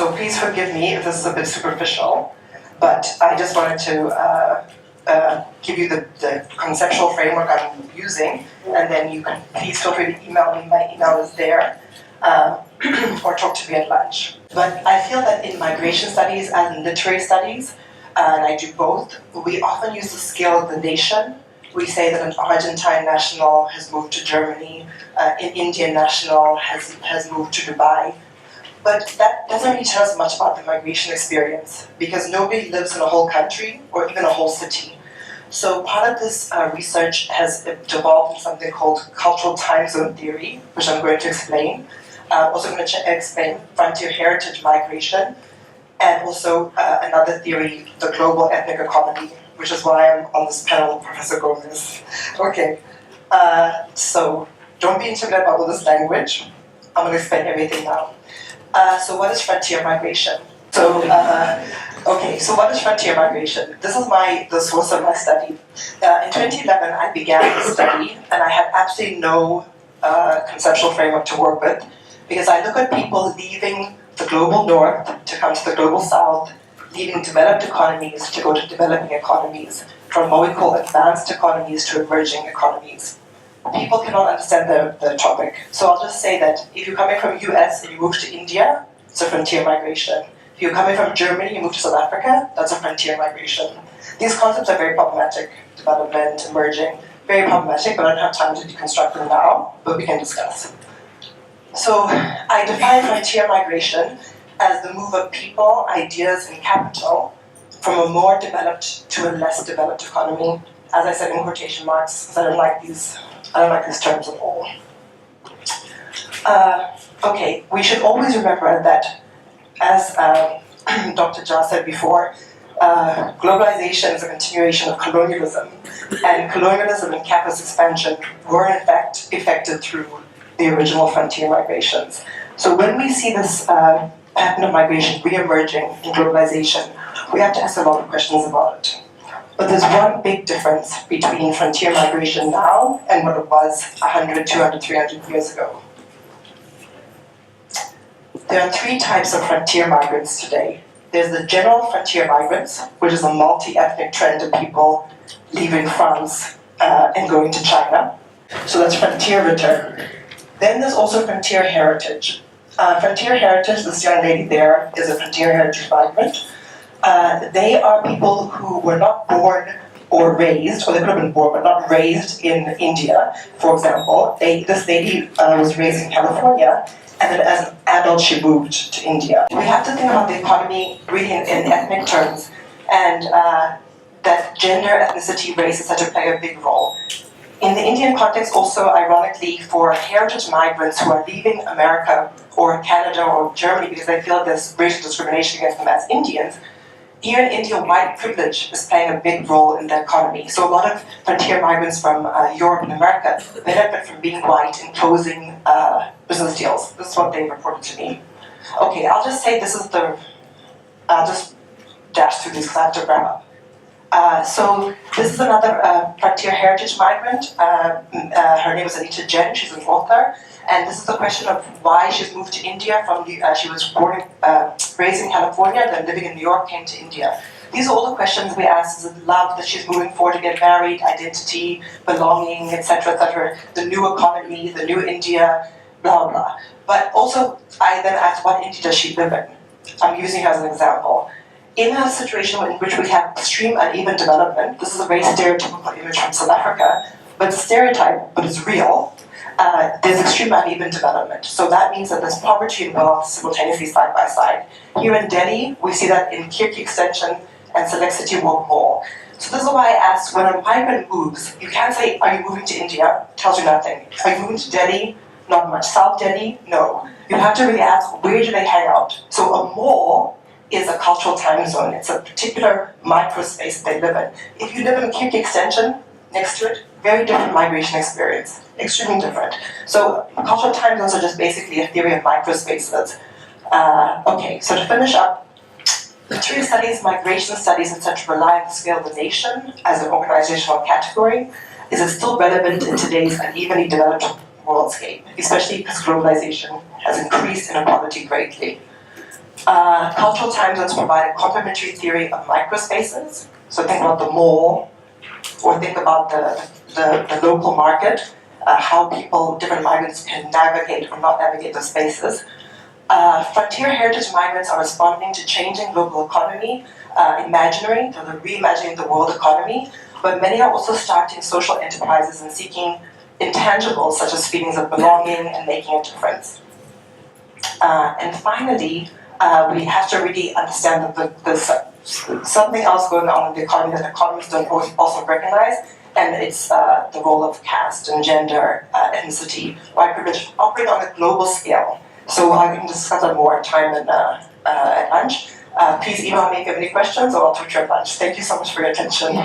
So please forgive me if this is a bit superficial, but I just wanted to give you the conceptual framework I'm using, and then you can please feel free to email me. My email is there, or talk to me at lunch. But I feel that in migration studies and in literary studies, and I do both, we often use the scale of the nation. We say that an Argentine national has moved to Germany, an Indian national has moved to Dubai. But that doesn't really tell us much about the migration experience, because nobody lives in a whole country or even a whole city. So part of this research has developed in something called cultural time zone theory, which I'm going to explain. Also going to explain frontier heritage migration, and also another theory, the global ethnic economy, which is why I'm on this panel with Professor Gomez. Okay, so don't be intimidated by all this language. I'm going to explain everything now. So what is frontier migration? So what is frontier migration? This is the source of my study. In 2011, I began this study, and I had absolutely no conceptual framework to work with, because I look at people leaving the global north to come to the global south, leaving developed economies to go to developing economies, from what we call advanced economies to emerging economies. People cannot understand the topic. So I'll just say that if you're coming from US and you move to India, it's a frontier migration. If you're coming from Germany, you move to South Africa, that's a frontier migration. These concepts are very problematic. Development, emerging, very problematic, but I don't have time to deconstruct them now, but we can discuss. So I define frontier migration as the move of people, ideas, and capital from a more developed to a less developed economy. As I said in quotation marks, because I don't like these terms at all. Okay, we should always remember that, as Dr. Jha said before, globalization is a continuation of colonialism, and colonialism and capitalist expansion were in fact effected through the original frontier migrations. So when we see this pattern of migration re-emerging in globalization, we have to ask a lot of questions about it. But there's one big difference between frontier migration now and what it was 100, 200, 300 years ago. There are three types of frontier migrants today. There's the general frontier migrants, which is a multi-ethnic trend of people leaving France and going to China. So that's frontier return. Then there's also frontier heritage. Frontier heritage, this young lady there is a frontier heritage migrant. They are people who were not born or raised, or they could have been born but not raised in India, for example. This lady was raised in California, and then as an adult she moved to India. We have to think about the economy really in ethnic terms, and that gender, ethnicity, race, etc. play a big role. In the Indian context also, ironically, for heritage migrants who are leaving America or Canada or Germany because they feel there's racial discrimination against them as Indians, here in India, white privilege is playing a big role in the economy. So a lot of frontier migrants from Europe and America benefit from being white and closing business deals. This is what they reported to me. Okay, I'll just say I'll just dash through these because I have to wrap up. So this is another frontier heritage migrant. Her name is Anita Jain. She's an author. And this is the question of why she's moved to India from, she was raised in California, then living in New York, came to India. These are all the questions we ask. Is it love that she's moving for to get married, identity, belonging, etc., etc., the new economy, the new India, blah, blah. But also, I then ask, what India does she live in? I'm using her as an example. In a situation in which we have extreme uneven development, this is a very stereotypical image from South Africa, but it's stereotype, but it's real. There's extreme uneven development. So that means that there's poverty and wealth simultaneously side by side. Here in Delhi, we see that in Kirti Extension and Select City Walk Mall. So this is why I asked, when a migrant moves, you can't say, are you moving to India? Tells you nothing. Are you moving to Delhi? Not much. South Delhi? No. You have to really ask, where do they hang out? So a mall is a cultural time zone. It's a particular microspace they live in. If you live in Kirti Extension, next to it, very different migration experience, extremely different. So cultural time zones are just basically a theory of microspaces. Okay, so to finish up, literary studies, migration studies, etc. rely on the scale of the nation as an organizational category. Is it still relevant in today's unevenly developed worldscape, especially because globalization has increased inequality greatly? Cultural time zones provide a complementary theory of microspaces. So think about the mall, or think about the local market, how people, different migrants can navigate or not navigate those spaces. Frontier heritage migrants are responding to changing global economy, imaginary, so they're reimagining the world economy, but many are also starting social enterprises and seeking intangibles such as feelings of belonging and making a difference. And finally, we have to really understand that there's something else going on in the economy that economists don't also recognize, and it's the role of caste and gender, ethnicity, white privilege operate on a global scale. So I can discuss that more at time and at lunch. Please email me if you have any questions, or I'll talk to you at lunch. Thank you so much for your attention.